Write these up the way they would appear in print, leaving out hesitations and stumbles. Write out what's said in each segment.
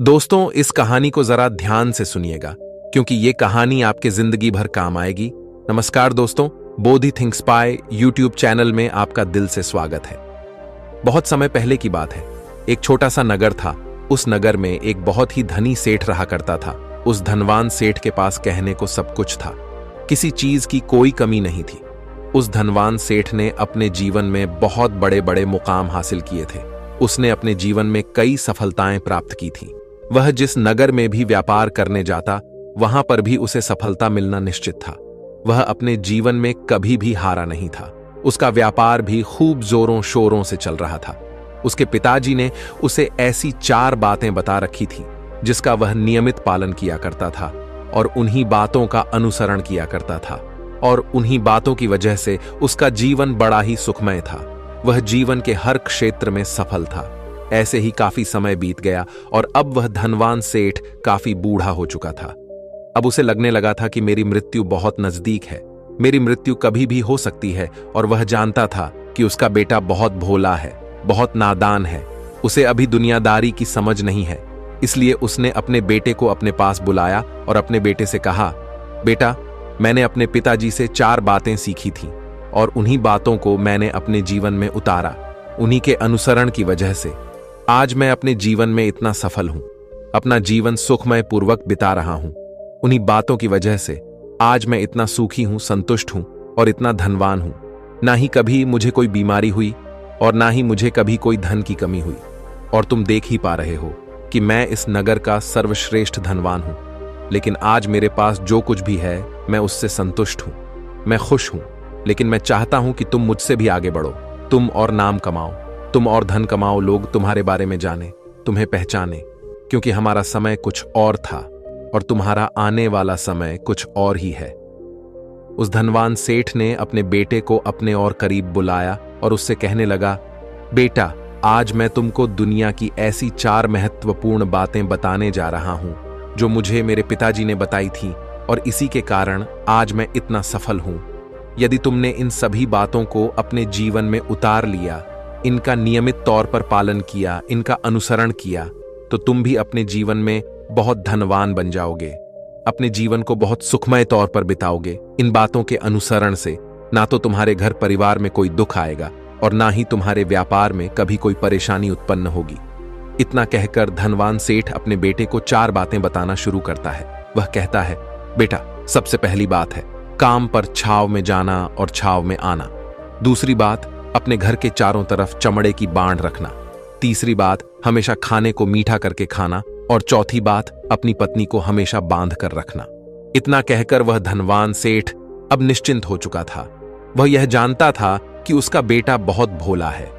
दोस्तों, इस कहानी को जरा ध्यान से सुनिएगा क्योंकि ये कहानी आपके जिंदगी भर काम आएगी। नमस्कार दोस्तों, बोधि थिंक स्पाई यूट्यूब चैनल में आपका दिल से स्वागत है। बहुत समय पहले की बात है। एक छोटा सा नगर था। उस नगर में एक बहुत ही धनी सेठ रहा करता था। उस धनवान सेठ के पास कहने को सब कुछ था, किसी चीज की कोई कमी नहीं थी। उस धनवान सेठ ने अपने जीवन में बहुत बड़े बड़े मुकाम हासिल किए थे। उसने अपने जीवन में कई सफलताएं प्राप्त की थी। वह जिस नगर में भी व्यापार करने जाता, वहां पर भी उसे सफलता मिलना निश्चित था। वह अपने जीवन में कभी भी हारा नहीं था। उसका व्यापार भी खूब जोरों शोरों से चल रहा था। उसके पिताजी ने उसे ऐसी 4 बातें बता रखी थी जिसका वह नियमित पालन किया करता था और उन्हीं बातों का अनुसरण किया करता था। और उन्हीं बातों की वजह से उसका जीवन बड़ा ही सुखमय था। वह जीवन के हर क्षेत्र में सफल था। ऐसे ही काफी समय बीत गया और अब वह धनवान सेठ काफी बूढ़ा हो चुका था। अब उसे लगने लगा था कि मेरी मृत्यु बहुत नजदीक है, मेरी मृत्यु कभी भी हो सकती है। और वह जानता था कि उसका बेटा बहुत भोला है, बहुत नादान है, उसे अभी दुनियादारी की समझ नहीं है। इसलिए उसने अपने बेटे को अपने पास बुलाया और अपने बेटे से कहा, बेटा, मैंने अपने पिताजी से 4 बातें सीखी थीं और उन्हीं बातों को मैंने अपने जीवन में उतारा। उन्हीं के अनुसरण की वजह से आज मैं अपने जीवन में इतना सफल हूं, अपना जीवन सुखमय पूर्वक बिता रहा हूं। उन्हीं बातों की वजह से आज मैं इतना सुखी हूं, संतुष्ट हूं और इतना धनवान हूं। ना ही कभी मुझे कोई बीमारी हुई और ना ही मुझे कभी कोई धन की कमी हुई। और तुम देख ही पा रहे हो कि मैं इस नगर का सर्वश्रेष्ठ धनवान हूं। लेकिन आज मेरे पास जो कुछ भी है, मैं उससे संतुष्ट हूं, मैं खुश हूं। लेकिन मैं चाहता हूं कि तुम मुझसे भी आगे बढ़ो, तुम और नाम कमाओ, तुम और धन कमाओ, लोग तुम्हारे बारे में जाने, तुम्हें पहचाने। क्योंकि हमारा समय कुछ और था और तुम्हारा आने वाला समय कुछ और ही है। उस धनवान सेठ ने अपने बेटे को अपने और करीब बुलाया और उससे कहने लगा, बेटा, आज मैं तुमको दुनिया की ऐसी 4 महत्वपूर्ण बातें बताने जा रहा हूं जो मुझे मेरे पिताजी ने बताई थी और इसी के कारण आज मैं इतना सफल हूं। यदि तुमने इन सभी बातों को अपने जीवन में उतार लिया, इनका नियमित तौर पर पालन किया, इनका अनुसरण किया, तो तुम भी अपने जीवन में बहुत धनवान बन जाओगे, अपने जीवन को बहुत सुखमय तौर पर बिताओगे। इन बातों के अनुसरण से ना तो तुम्हारे घर परिवार में कोई दुख आएगा और ना ही तुम्हारे व्यापार में कभी कोई परेशानी उत्पन्न होगी। इतना कहकर धनवान सेठ अपने बेटे को 4 बातें बताना शुरू करता है। वह कहता है, बेटा, सबसे पहली बात है काम पर छाव में जाना और छाव में आना। दूसरी बात, अपने घर के चारों तरफ चमड़े की बांड रखना। तीसरी बात, हमेशा खाने को मीठा करके खाना। और चौथी बात, अपनी पत्नी को हमेशा बांध कर रखना। इतना कहकर वह धनवान सेठ अब निश्चिंत हो चुका था। वह यह जानता था कि उसका बेटा बहुत भोला है।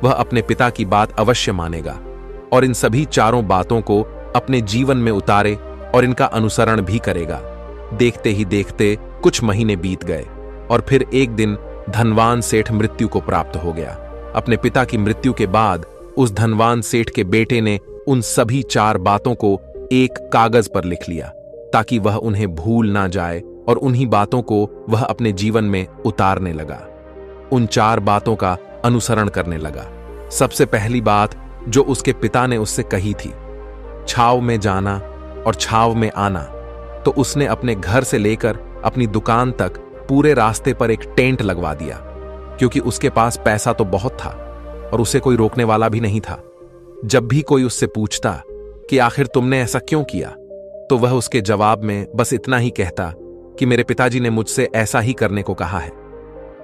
वह अपने पिता की बात अवश्य मानेगा और इन सभी 4 बातों को अपने जीवन में उतारे और इनका अनुसरण भी करेगा। देखते ही देखते कुछ महीने बीत गए और फिर एक दिन धनवान सेठ मृत्यु को प्राप्त हो गया। अपने पिता की मृत्यु के बाद उस धनवान सेठ के बेटे ने उन सभी 4 बातों को एक कागज पर लिख लिया ताकि वह उन्हें भूल ना जाए और उन्हीं बातों को वह अपने जीवन में उतारने लगा। उन 4 बातों का अनुसरण करने लगा। सबसे पहली बात जो उसके पिता ने उससे कही थी, छाव में जाना और छाव में आना, तो उसने अपने घर से लेकर अपनी दुकान तक पूरे रास्ते पर एक टेंट लगवा दिया। क्योंकि उसके पास पैसा तो बहुत था और उसे कोई रोकने वाला भी नहीं था। जब भी कोई उससे पूछता कि आखिर तुमने ऐसा क्यों किया, तो वह उसके जवाब में बस इतना ही कहता कि मेरे पिताजी ने मुझसे ऐसा ही करने को कहा है।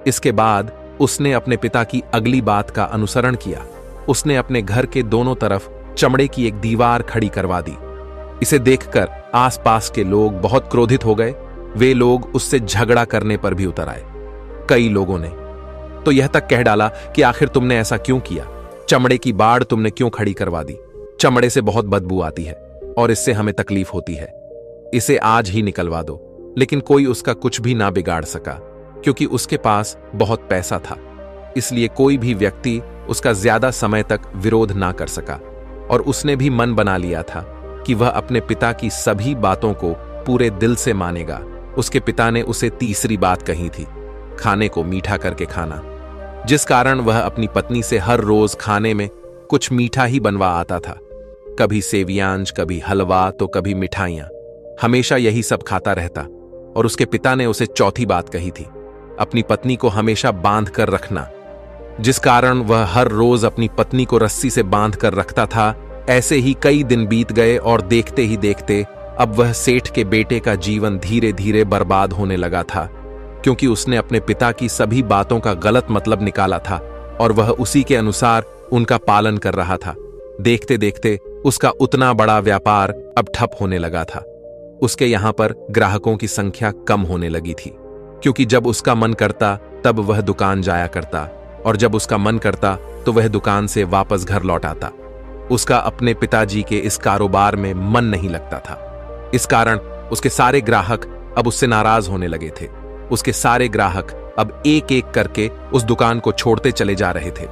इसके बाद उसने अपने पिता की अगली बात का अनुसरण किया। उसने अपने घर के दोनों तरफ चमड़े की एक दीवार खड़ी करवा दी। इसे देखकर आसपास के लोग बहुत क्रोधित हो गए। वे लोग उससे झगड़ा करने पर भी उतर आए। कई लोगों ने तो यह तक कह डाला कि आखिर तुमने ऐसा क्यों किया, चमड़े की बाड़ तुमने क्यों खड़ी करवा दी, चमड़े से बहुत बदबू आती है और इससे हमें तकलीफ होती है, इसे आज ही निकलवा दो। लेकिन कोई उसका कुछ भी ना बिगाड़ सका क्योंकि उसके पास बहुत पैसा था। इसलिए कोई भी व्यक्ति उसका ज्यादा समय तक विरोध ना कर सका और उसने भी मन बना लिया था कि वह अपने पिता की सभी बातों को पूरे दिल से मानेगा। उसके पिता ने उसे तीसरी बात कही थी, खाने को मीठा करके खाना, जिस कारण वह अपनी पत्नी से हर रोज खाने में कुछ मीठा ही बनवा आता था। कभी सेवियांज, कभी हलवा तो कभी मिठाइयां। हमेशा यही सब खाता रहता। और उसके पिता ने उसे चौथी बात कही थी, अपनी पत्नी को हमेशा बांध कर रखना, जिस कारण वह हर रोज अपनी पत्नी को रस्सी से बांध कर रखता था। ऐसे ही कई दिन बीत गए और देखते ही देखते अब वह सेठ के बेटे का जीवन धीरे धीरे बर्बाद होने लगा था, क्योंकि उसने अपने पिता की सभी बातों का गलत मतलब निकाला था और वह उसी के अनुसार उनका पालन कर रहा था। देखते देखते उसका उतना बड़ा व्यापार अब ठप होने लगा था। उसके यहां पर ग्राहकों की संख्या कम होने लगी थी, क्योंकि जब उसका मन करता तब वह दुकान जाया करता और जब उसका मन करता तो वह दुकान से वापस घर लौट आता। उसका अपने पिताजी के इस कारोबार में मन नहीं लगता था। इस कारण उसके सारे ग्राहक अब उससे नाराज होने लगे थे। उसके सारे ग्राहक अब एक एक करके उस दुकान को छोड़ते चले जा रहे थे।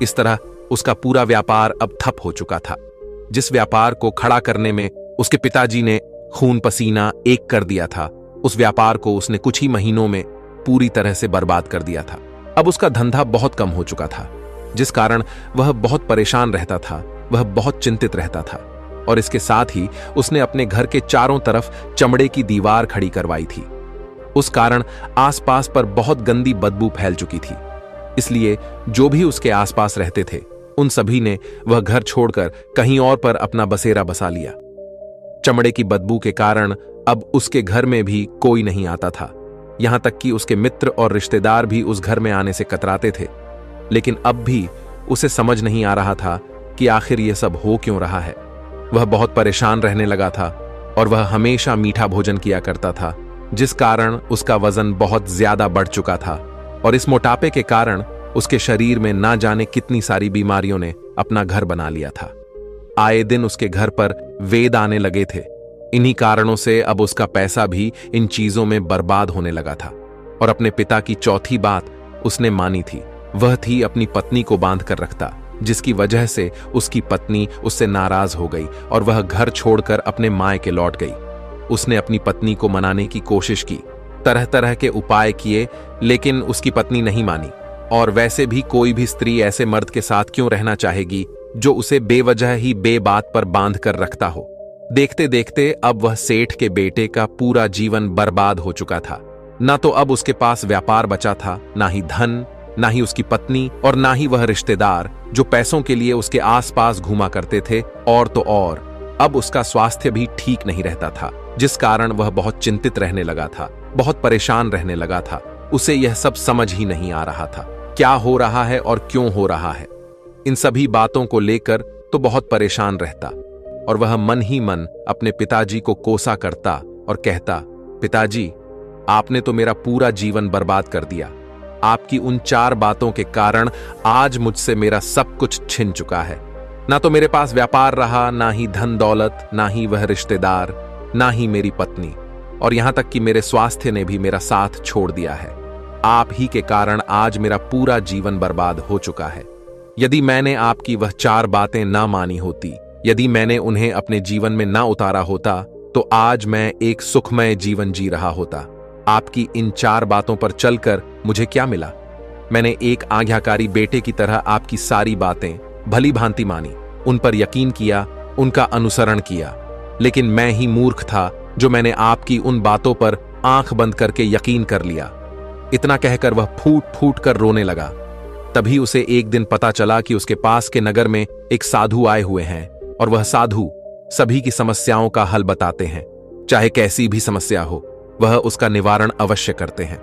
इस तरह उसका पूरा व्यापार अब ठप हो चुका था। जिस व्यापार को खड़ा करने में उसके पिताजी ने खून पसीना एक कर दिया था, उस व्यापार को उसने कुछ ही महीनों में पूरी तरह से बर्बाद कर दिया था। अब उसका धंधा बहुत कम हो चुका था, जिस कारण वह बहुत परेशान रहता था, वह बहुत चिंतित रहता था। और इसके साथ ही उसने अपने घर के चारों तरफ चमड़े की दीवार खड़ी करवाई थी। उस कारण आसपास पर बहुत गंदी बदबू फैल चुकी थी। इसलिए जो भी उसके आसपास रहते थे उन सभी ने वह घर छोड़कर कहीं और पर अपना बसेरा बसा लिया। चमड़े की बदबू के कारण अब उसके घर में भी कोई नहीं आता था। यहां तक कि उसके मित्र और रिश्तेदार भी उस घर में आने से कतराते थे। लेकिन अब भी उसे समझ नहीं आ रहा था कि आखिर यह सब हो क्यों रहा है। वह बहुत परेशान रहने लगा था और वह हमेशा मीठा भोजन किया करता था, जिस कारण उसका वजन बहुत ज्यादा बढ़ चुका था। और इस मोटापे के कारण उसके शरीर में ना जाने कितनी सारी बीमारियों ने अपना घर बना लिया था। आए दिन उसके घर पर वेद आने लगे थे। इन्हीं कारणों से अब उसका पैसा भी इन चीजों में बर्बाद होने लगा था। और अपने पिता की चौथी बात उसने मानी थी, वह थी अपनी पत्नी को बांध कर रखता, जिसकी वजह से उसकी पत्नी उससे नाराज हो गई और वह घर छोड़कर अपने मायके लौट गई। उसने अपनी पत्नी को मनाने की कोशिश की, तरह तरह के उपाय किए, लेकिन उसकी पत्नी नहीं मानी। और वैसे भी कोई भी स्त्री ऐसे मर्द के साथ क्यों रहना चाहेगी जो उसे बेवजह ही बेबात पर बांध कर रखता हो। देखते देखते अब वह सेठ के बेटे का पूरा जीवन बर्बाद हो चुका था। ना तो अब उसके पास व्यापार बचा था, ना ही धन, ना ही उसकी पत्नी और ना ही वह रिश्तेदार जो पैसों के लिए उसके आसपास घूमा करते थे। और तो और अब उसका स्वास्थ्य भी ठीक नहीं रहता था, जिस कारण वह बहुत चिंतित रहने लगा था, बहुत परेशान रहने लगा था। उसे यह सब समझ ही नहीं आ रहा था, क्या हो रहा है और क्यों हो रहा है। इन सभी बातों को लेकर तो बहुत परेशान रहता और वह मन ही मन अपने पिताजी को कोसा करता और कहता, पिताजी, आपने तो मेरा पूरा जीवन बर्बाद कर दिया। आपकी उन 4 बातों के कारण आज मुझसे मेरा सब कुछ छिन चुका है। ना तो मेरे पास व्यापार रहा, ना ही धन दौलत, ना ही वह रिश्तेदार, ना ही मेरी पत्नी, और यहां तक कि मेरे स्वास्थ्य ने भी मेरा साथ छोड़ दिया है। आप ही के कारण आज मेरा पूरा जीवन बर्बाद हो चुका है। यदि मैंने आपकी वह 4 बातें ना मानी होती, यदि मैंने उन्हें अपने जीवन में ना उतारा होता, तो आज मैं एक सुखमय जीवन जी रहा होता। आपकी इन 4 बातों पर चलकर मुझे क्या मिला? मैंने एक आज्ञाकारी बेटे की तरह आपकी सारी बातें भली भांति मानी, उन पर यकीन किया, उनका अनुसरण किया। लेकिन मैं ही मूर्ख था जो मैंने आपकी उन बातों पर आंख बंद करके यकीन कर लिया। इतना कहकर वह फूट फूट कर रोने लगा। तभी उसे एक दिन पता चला कि उसके पास के नगर में एक साधु आए हुए हैं और वह साधु सभी की समस्याओं का हल बताते हैं। चाहे कैसी भी समस्या हो, वह उसका निवारण अवश्य करते हैं।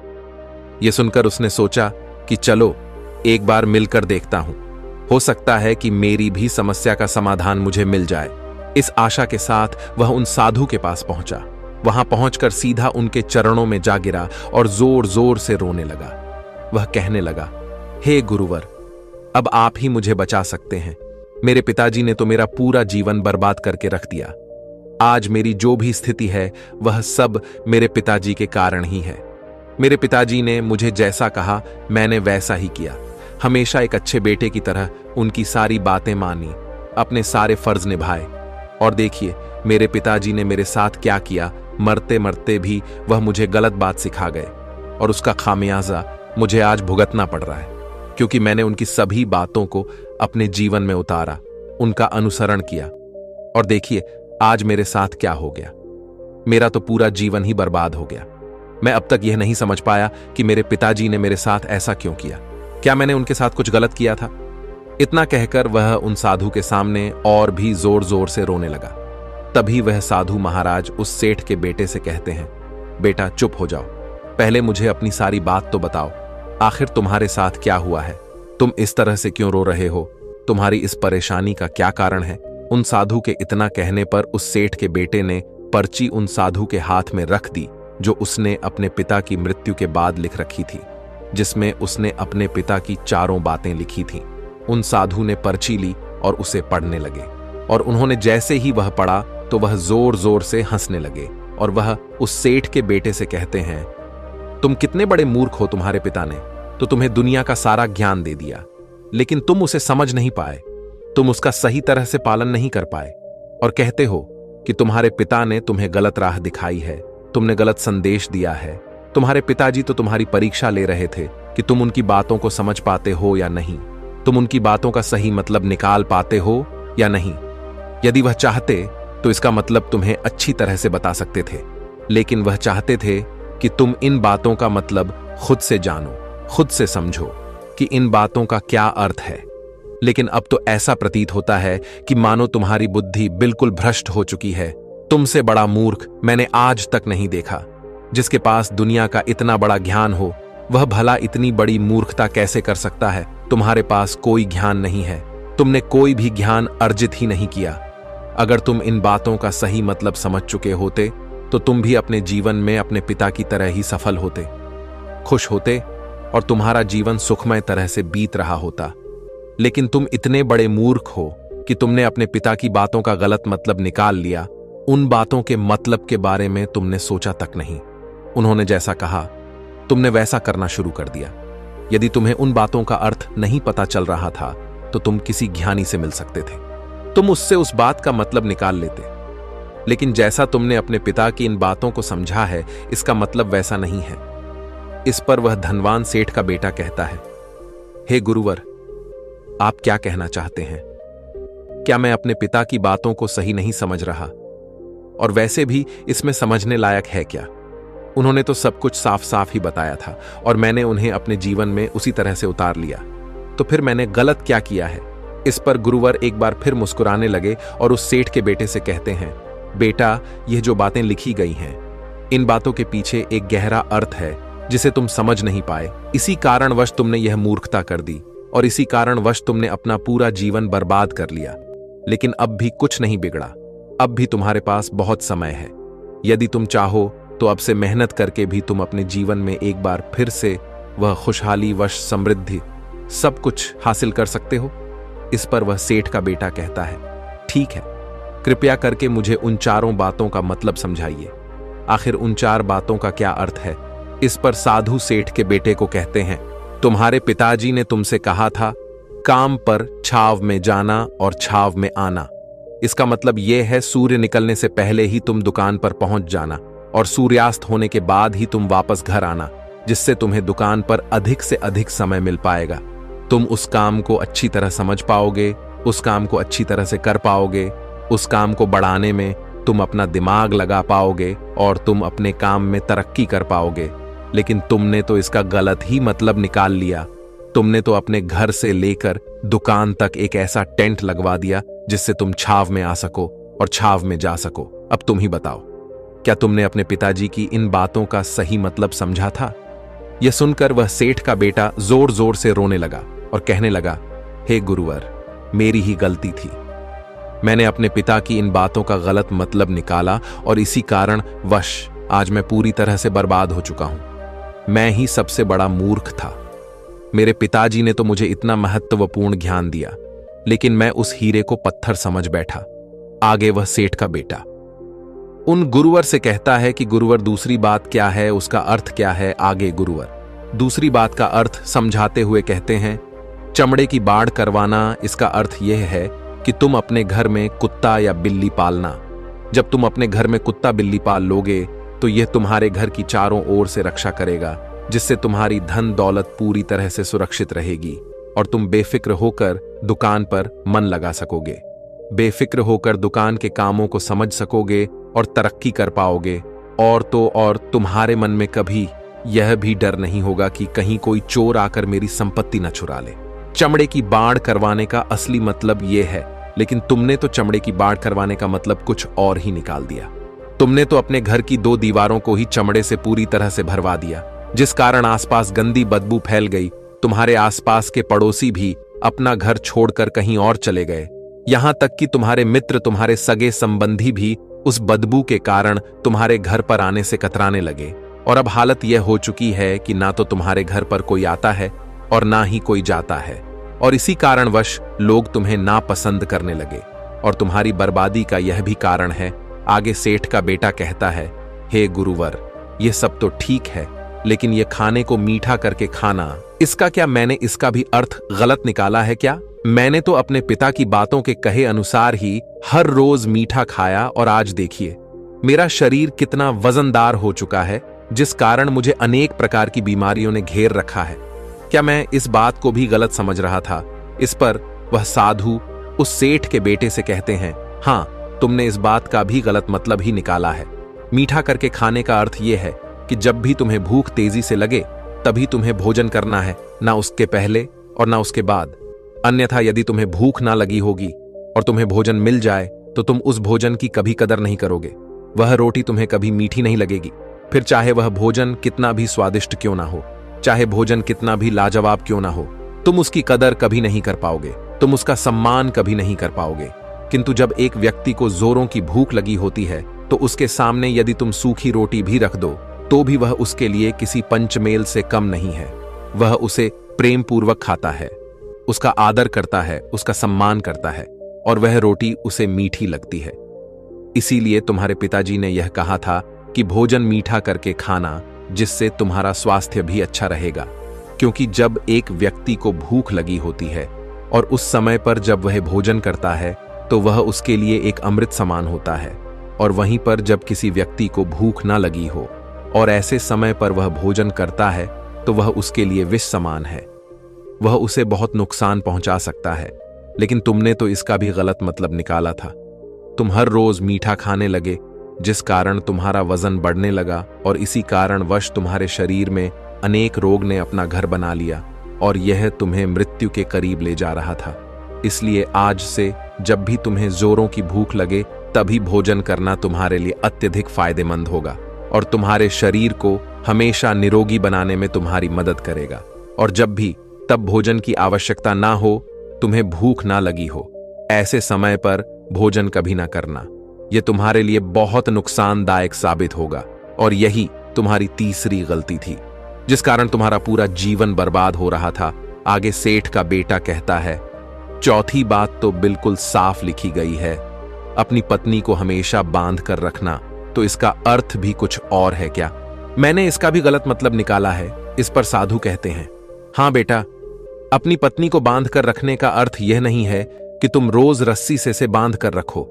यह सुनकर उसने सोचा कि चलो एक बार मिलकर देखता हूं, हो सकता है कि मेरी भी समस्या का समाधान मुझे मिल जाए। इस आशा के साथ वह उन साधु के पास पहुंचा। वहां पहुंचकर सीधा उनके चरणों में जा गिरा और जोर जोर से रोने लगा। वह कहने लगा, हे गुरुवर, अब आप ही मुझे बचा सकते हैं। मेरे पिताजी ने तो मेरा पूरा जीवन बर्बाद करके रख दिया। आज मेरी जो भी स्थिति है वह सब मेरे पिताजी के कारण ही है। मेरे पिताजी ने मुझे जैसा कहा मैंने वैसा ही किया। हमेशा एक अच्छे बेटे की तरह उनकी सारी बातें मानी, अपने सारे फर्ज निभाए। और देखिए मेरे पिताजी ने मेरे साथ क्या किया। मरते मरते भी वह मुझे गलत बात सिखा गए और उसका खामियाजा मुझे आज भुगतना पड़ रहा है, क्योंकि मैंने उनकी सभी बातों को अपने जीवन में उतारा, उनका अनुसरण किया। और देखिए आज मेरे साथ क्या हो गया। मेरा तो पूरा जीवन ही बर्बाद हो गया। मैं अब तक यह नहीं समझ पाया कि मेरे पिताजी ने मेरे साथ ऐसा क्यों किया। क्या मैंने उनके साथ कुछ गलत किया था? इतना कहकर वह उन साधु के सामने और भी जोर जोर से रोने लगा। तभी वह साधु महाराज उस सेठ के बेटे से कहते हैं, बेटा चुप हो जाओ, पहले मुझे अपनी सारी बात तो बताओ। आखिर तुम्हारे साथ क्या हुआ है? तुम इस तरह से क्यों रो रहे हो? तुम्हारी इस परेशानी का क्या कारण है? उन साधु के इतना कहने पर उस सेठ के बेटे ने पर्ची उन साधु के हाथ में रख दी जो उसने अपने पिता की मृत्यु के बाद लिख रखी थी, जिसमें उसने अपने पिता की चारों बातें लिखी थीं। उन साधु ने पर्ची ली और उसे पढ़ने लगे, और उन्होंने जैसे ही वह पढ़ा तो वह जोर जोर से हंसने लगे, और वह उस सेठ के बेटे से कहते हैं, तुम कितने बड़े मूर्ख हो। तुम्हारे पिता ने तो तुम्हें दुनिया का सारा ज्ञान दे दिया, लेकिन तुम उसे समझ नहीं पाए, तुम उसका सही तरह से पालन नहीं कर पाए, और कहते हो कि तुम्हारे पिता ने तुम्हें गलत राह दिखाई है, तुमने गलत संदेश दिया है। तुम्हारे पिताजी तो तुम्हारी परीक्षा ले रहे थे कि तुम उनकी बातों को समझ पाते हो या नहीं, तुम उनकी बातों का सही मतलब निकाल पाते हो या नहीं। यदि वह चाहते तो इसका मतलब तुम्हें अच्छी तरह से बता सकते थे, लेकिन वह चाहते थे कि तुम इन बातों का मतलब खुद से जानो, खुद से समझो कि इन बातों का क्या अर्थ है। लेकिन अब तो ऐसा प्रतीत होता है कि मानो तुम्हारी बुद्धि बिल्कुल भ्रष्ट हो चुकी है। तुमसे बड़ा मूर्ख मैंने आज तक नहीं देखा। जिसके पास दुनिया का इतना बड़ा ज्ञान हो, वह भला इतनी बड़ी मूर्खता कैसे कर सकता है? तुम्हारे पास कोई ज्ञान नहीं है, तुमने कोई भी ज्ञान अर्जित ही नहीं किया। अगर तुम इन बातों का सही मतलब समझ चुके होते तो तुम भी अपने जीवन में अपने पिता की तरह ही सफल होते, खुश होते, और तुम्हारा जीवन सुखमय तरह से बीत रहा होता। लेकिन तुम इतने बड़े मूर्ख हो कि तुमने अपने पिता की बातों का गलत मतलब निकाल लिया। उन बातों के मतलब के बारे में तुमने सोचा तक नहीं। उन्होंने जैसा कहा तुमने वैसा करना शुरू कर दिया। यदि तुम्हें उन बातों का अर्थ नहीं पता चल रहा था तो तुम किसी ज्ञानी से मिल सकते थे, तुम उससे उस बात का मतलब निकाल लेते। लेकिन जैसा तुमने अपने पिता की इन बातों को समझा है, इसका मतलब वैसा नहीं है। इस पर वह धनवान सेठ का बेटा कहता है, हे गुरुवर, आप क्या कहना चाहते हैं? क्या मैं अपने पिता की बातों को सही नहीं समझ रहा? और वैसे भी इसमें समझने लायक है क्या? उन्होंने तो सब कुछ साफ साफ ही बताया था और मैंने उन्हें अपने जीवन में उसी तरह से उतार लिया। तो फिर मैंने गलत क्या किया है? इस पर गुरुवर एक बार फिर मुस्कुराने लगे और उस सेठ के बेटे से कहते हैं, बेटा, यह जो बातें लिखी गई हैं, इन बातों के पीछे एक गहरा अर्थ है जिसे तुम समझ नहीं पाए। इसी कारणवश तुमने यह मूर्खता कर दी और इसी कारणवश तुमने अपना पूरा जीवन बर्बाद कर लिया। लेकिन अब भी कुछ नहीं बिगड़ा, अब भी तुम्हारे पास बहुत समय है। यदि तुम चाहो तो अब से मेहनत करके भी तुम अपने जीवन में एक बार फिर से वह खुशहाली, वश, समृद्धि सब कुछ हासिल कर सकते हो। इस पर वह सेठ का बेटा कहता है, ठीक है, कृपया करके मुझे उन चारों बातों का मतलब समझाइए। आखिर उन चार बातों का क्या अर्थ है? इस पर साधु सेठ के बेटे को कहते हैं, तुम्हारे पिताजी ने तुमसे कहा था, काम पर छाव में जाना और छाव में आना। इसका मतलब यह है सूर्य निकलने से पहले ही तुम दुकान पर पहुंच जाना और सूर्यास्त होने के बाद ही तुम वापस घर आना, जिससे तुम्हें दुकान पर अधिक से अधिक समय मिल पाएगा। तुम उस काम को अच्छी तरह समझ पाओगे, उस काम को अच्छी तरह से कर पाओगे, उस काम को बढ़ाने में तुम अपना दिमाग लगा पाओगे और तुम अपने काम में तरक्की कर पाओगे। लेकिन तुमने तो इसका गलत ही मतलब निकाल लिया। तुमने तो अपने घर से लेकर दुकान तक एक ऐसा टेंट लगवा दिया जिससे तुम छाव में आ सको और छाव में जा सको। अब तुम ही बताओ, क्या तुमने अपने पिताजी की इन बातों का सही मतलब समझा था? यह सुनकर वह सेठ का बेटा जोर जोर से रोने लगा और कहने लगा, हे गुरुवर, मेरी ही गलती थी। मैंने अपने पिता की इन बातों का गलत मतलब निकाला और इसी कारण वश आज मैं पूरी तरह से बर्बाद हो चुका हूं। मैं ही सबसे बड़ा मूर्ख था। मेरे पिताजी ने तो मुझे इतना महत्वपूर्ण ज्ञान दिया, लेकिन मैं उस हीरे को पत्थर समझ बैठा। आगे वह सेठ का बेटा उन गुरुवर से कहता है कि गुरुवर, दूसरी बात क्या है, उसका अर्थ क्या है? आगे गुरुवर दूसरी बात का अर्थ समझाते हुए कहते हैं, चमड़े की बाड़ करवाना। इसका अर्थ यह है कि तुम अपने घर में कुत्ता या बिल्ली पालना। जब तुम अपने घर में कुत्ता बिल्ली पाल लोगे तो यह तुम्हारे घर की चारों ओर से रक्षा करेगा, जिससे तुम्हारी धन दौलत पूरी तरह से सुरक्षित रहेगी और तुम बेफिक्र होकर दुकान पर मन लगा सकोगे। बेफिक्र होकर दुकान के कामों को समझ सकोगे और तरक्की कर पाओगे। और तो और तुम्हारे मन में कभी यह भी डर नहीं होगा कि कहीं कोई चोर आकर मेरी संपत्ति न चुरा ले। चमड़े की बाढ़ करवाने का असली मतलब यह है, लेकिन तुमने तो चमड़े की बाढ़ करवाने का मतलब कुछ और ही निकाल दिया। तुमने तो अपने घर की 2 दीवारों को ही चमड़े से पूरी तरह से भरवा दिया, जिस कारण आसपास गंदी बदबू फैल गई। तुम्हारे आसपास के पड़ोसी भी अपना घर छोड़कर कहीं और चले गए। यहां तक कि तुम्हारे मित्र, तुम्हारे सगे संबंधी भी उस बदबू के कारण तुम्हारे घर पर आने से कतराने लगे। और अब हालत यह हो चुकी है कि ना तो तुम्हारे घर पर कोई आता है और ना ही कोई जाता है। और इसी कारणवश लोग तुम्हें नापसंद करने लगे। और तुम्हारी बर्बादी का यह भी कारण है। आगे सेठ का बेटा कहता है, हे गुरुवर, यह सब तो ठीक है, लेकिन यह खाने को मीठा करके खाना, इसका क्या मैंने इसका भी अर्थ गलत निकाला है क्या? मैंने तो अपने पिता की बातों के कहे अनुसार ही हर रोज मीठा खाया और आज देखिए मेरा शरीर कितना वजनदार हो चुका है, जिस कारण मुझे अनेक प्रकार की बीमारियों ने घेर रखा है। क्या मैं इस बात को भी गलत समझ रहा था? इस पर वह साधु उस सेठ के बेटे से कहते हैं, हाँ, तुमने इस बात का भी गलत मतलब ही निकाला है। मीठा करके खाने का अर्थ यह है कि जब भी तुम्हें भूख तेजी से लगे तभी तुम्हें भोजन करना है, ना उसके पहले और ना उसके बाद। अन्यथा यदि तुम्हें भूख ना लगी होगी और तुम्हें भोजन मिल जाए तो तुम उस भोजन की कभी कदर नहीं करोगे। वह रोटी तुम्हें कभी मीठी नहीं लगेगी, फिर चाहे वह भोजन कितना भी स्वादिष्ट क्यों ना हो, चाहे भोजन कितना भी लाजवाब क्यों ना हो, तुम उसकी कदर कभी नहीं कर पाओगे, तुम उसका सम्मान कभी नहीं कर पाओगे। किंतु जब एक व्यक्ति को जोरों की भूख लगी होती है तो उसके सामने यदि तुम सूखी रोटी भी रख दो तो भी वह उसके लिए किसी पंचमेल से कम नहीं है। वह उसे प्रेम पूर्वक खाता है, उसका आदर करता है, उसका सम्मान करता है, और वह रोटी उसे मीठी लगती है। इसीलिए तुम्हारे पिताजी ने यह कहा था कि भोजन मीठा करके खाना, जिससे तुम्हारा स्वास्थ्य भी अच्छा रहेगा। क्योंकि जब एक व्यक्ति को भूख लगी होती है और उस समय पर जब वह भोजन करता है तो वह उसके लिए एक अमृत समान होता है, और वहीं पर जब किसी व्यक्ति को भूख ना लगी हो और ऐसे समय पर वह भोजन करता है तो वह उसके लिए विष समान है, वह उसे बहुत नुकसान पहुंचा सकता है। लेकिन तुमने तो इसका भी गलत मतलब निकाला था। तुम हर रोज मीठा खाने लगे, जिस कारण तुम्हारा वजन बढ़ने लगा, और इसी कारणवश तुम्हारे शरीर में अनेक रोग ने अपना घर बना लिया और यह तुम्हें मृत्यु के करीब ले जा रहा था। इसलिए आज से जब भी तुम्हें जोरों की भूख लगे तभी भोजन करना तुम्हारे लिए अत्यधिक फायदेमंद होगा और तुम्हारे शरीर को हमेशा निरोगी बनाने में तुम्हारी मदद करेगा। और जब भी तब भोजन की आवश्यकता ना हो, तुम्हें भूख ना लगी हो, ऐसे समय पर भोजन कभी ना करना। यह तुम्हारे लिए बहुत नुकसानदायक साबित होगा। और यही तुम्हारी तीसरी गलती थी, जिस कारण तुम्हारा पूरा जीवन बर्बाद हो रहा था। आगे सेठ का बेटा कहता है, चौथी बात तो बिल्कुल साफ लिखी गई है, अपनी पत्नी को हमेशा बांध कर रखना। तो इसका अर्थ भी कुछ और है क्या? मैंने इसका भी गलत मतलब निकाला है। इस पर साधु कहते हैं, हाँ बेटा, अपनी पत्नी को बांध कर रखने का अर्थ यह नहीं है कि तुम रोज रस्सी से बांध कर रखो,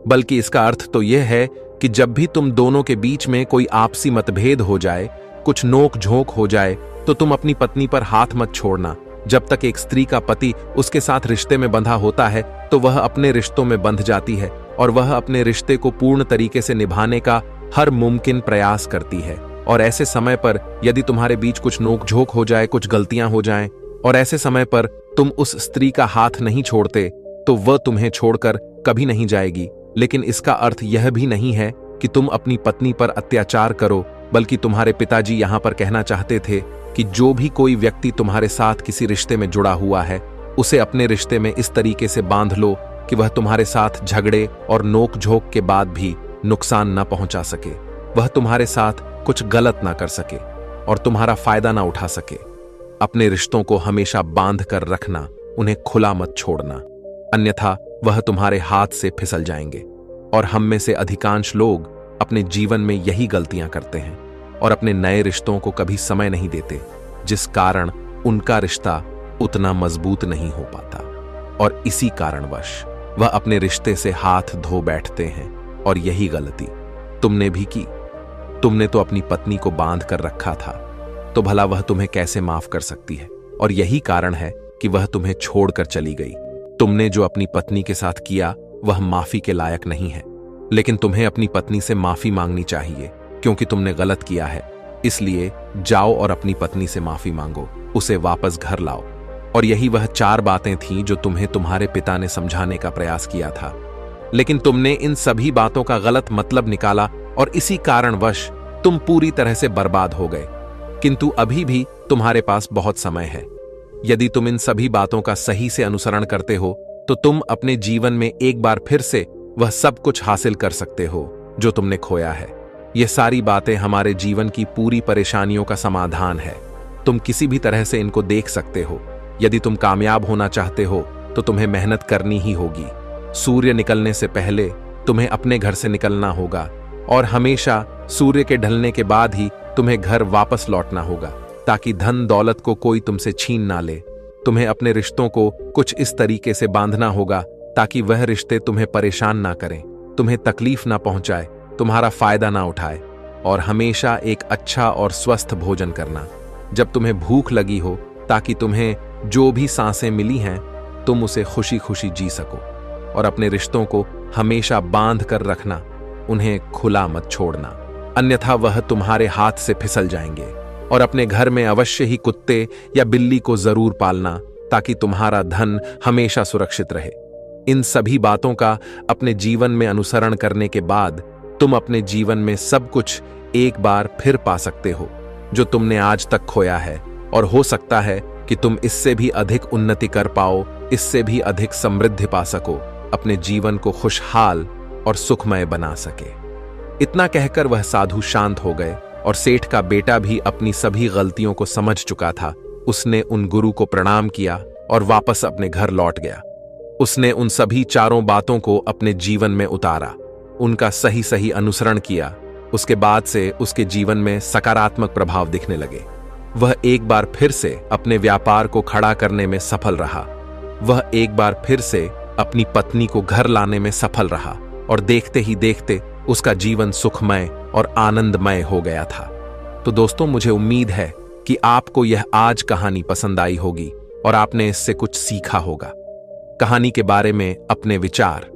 बल्कि इसका अर्थ तो यह है कि जब भी तुम दोनों के बीच में कोई आपसी मतभेद हो जाए, कुछ नोक झोंक हो जाए, तो तुम अपनी पत्नी पर हाथ मत छोड़ना। जब तक एक स्त्री का पति उसके साथ रिश्ते में बंधा होता है तो वह अपने रिश्तों में बंध जाती है और वह अपने रिश्ते को पूर्ण तरीके से निभाने का हर मुमकिन प्रयास करती है। और ऐसे समय पर यदि तुम्हारे बीच कुछ नोक-झोंक हो जाए, कुछ गलतियां हो जाएं, और ऐसे समय पर तुम उस स्त्री का हाथ नहीं छोड़ते तो वह तुम्हें छोड़कर कभी नहीं जाएगी। लेकिन इसका अर्थ यह भी नहीं है कि तुम अपनी पत्नी पर अत्याचार करो, बल्कि तुम्हारे पिताजी यहां पर कहना चाहते थे कि जो भी कोई व्यक्ति तुम्हारे साथ किसी रिश्ते में जुड़ा हुआ है, उसे अपने रिश्ते में इस तरीके से बांध लो कि वह तुम्हारे साथ झगड़े और नोक-झोंक के बाद भी नुकसान न पहुंचा सके, वह तुम्हारे साथ कुछ गलत ना कर सके और तुम्हारा फायदा ना उठा सके। अपने रिश्तों को हमेशा बांध कर रखना, उन्हें खुला मत छोड़ना, अन्यथा वह तुम्हारे हाथ से फिसल जाएंगे। और हम में से अधिकांश लोग अपने जीवन में यही गलतियां करते हैं और अपने नए रिश्तों को कभी समय नहीं देते, जिस कारण उनका रिश्ता उतना मजबूत नहीं हो पाता और इसी कारणवश वह अपने रिश्ते से हाथ धो बैठते हैं। और यही गलती तुमने भी की। तुमने तो अपनी पत्नी को बांध कर रखा था, तो भला वह तुम्हें कैसे माफ कर सकती है? और यही कारण है कि वह तुम्हें छोड़कर चली गई। तुमने जो अपनी पत्नी के साथ किया वह माफी के लायक नहीं है। लेकिन तुम्हें अपनी पत्नी से माफी मांगनी चाहिए, क्योंकि तुमने गलत किया है। इसलिए जाओ और अपनी पत्नी से माफी मांगो, उसे वापस घर लाओ। और यही वह 4 बातें थीं जो तुम्हें तुम्हारे पिता ने समझाने का प्रयास किया था। लेकिन तुमने इन सभी बातों का गलत मतलब निकाला और इसी कारणवश तुम पूरी तरह से बर्बाद हो गए। किंतु अभी भी तुम्हारे पास बहुत समय है। यदि तुम इन सभी बातों का सही से अनुसरण करते हो तो तुम अपने जीवन में एक बार फिर से वह सब कुछ हासिल कर सकते हो जो तुमने खोया है। ये सारी बातें हमारे जीवन की पूरी परेशानियों का समाधान है। तुम किसी भी तरह से इनको देख सकते हो। यदि तुम कामयाब होना चाहते हो तो तुम्हें मेहनत करनी ही होगी। सूर्य निकलने से पहले तुम्हें अपने घर से निकलना होगा और हमेशा सूर्य के ढलने के बाद ही तुम्हें घर वापस लौटना होगा, ताकि धन दौलत को कोई तुमसे छीन ना ले। तुम्हें अपने रिश्तों को कुछ इस तरीके से बांधना होगा ताकि वह रिश्ते तुम्हें परेशान ना करें, तुम्हें तकलीफ ना पहुंचाए, तुम्हारा फायदा ना उठाए। और हमेशा एक अच्छा और स्वस्थ भोजन करना जब तुम्हें भूख लगी हो, ताकि तुम्हें जो भी सांसें मिली हैं तुम उसे खुशी खुशी जी सको। और अपने रिश्तों को हमेशा बांध कर रखना, उन्हें खुला मत छोड़ना, अन्यथा वह तुम्हारे हाथ से फिसल जाएंगे। और अपने घर में अवश्य ही कुत्ते या बिल्ली को जरूर पालना, ताकि तुम्हारा धन हमेशा सुरक्षित रहे। इन सभी बातों का अपने जीवन में अनुसरण करने के बाद तुम अपने जीवन में सब कुछ एक बार फिर पा सकते हो जो तुमने आज तक खोया है। और हो सकता है कि तुम इससे भी अधिक उन्नति कर पाओ, इससे भी अधिक समृद्धि पा सको, अपने जीवन को खुशहाल और सुखमय बना सके। इतना कहकर वह साधु शांत हो गए और सेठ का बेटा भी अपनी सभी गलतियों को समझ चुका था। उसने उन गुरु को प्रणाम किया और वापस अपने घर लौट गया। उसने उन सभी 4 बातों को अपने जीवन में उतारा, उनका सही सही अनुसरण किया। उसके बाद से उसके जीवन में सकारात्मक प्रभाव दिखने लगे। वह एक बार फिर से अपने व्यापार को खड़ा करने में सफल रहा। वह एक बार फिर से अपनी पत्नी को घर लाने में सफल रहा और देखते ही देखते उसका जीवन सुखमय और आनंदमय हो गया था। तो दोस्तों, मुझे उम्मीद है कि आपको यह आज कहानी पसंद आई होगी और आपने इससे कुछ सीखा होगा। कहानी के बारे में अपने विचार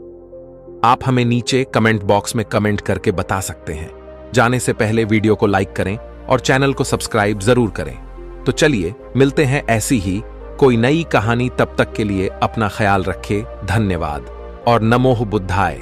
आप हमें नीचे कमेंट बॉक्स में कमेंट करके बता सकते हैं। जाने से पहले वीडियो को लाइक करें और चैनल को सब्सक्राइब जरूर करें। तो चलिए मिलते हैं ऐसी ही कोई नई कहानी। तब तक के लिए अपना ख्याल रखें। धन्यवाद और नमो बुद्धाय।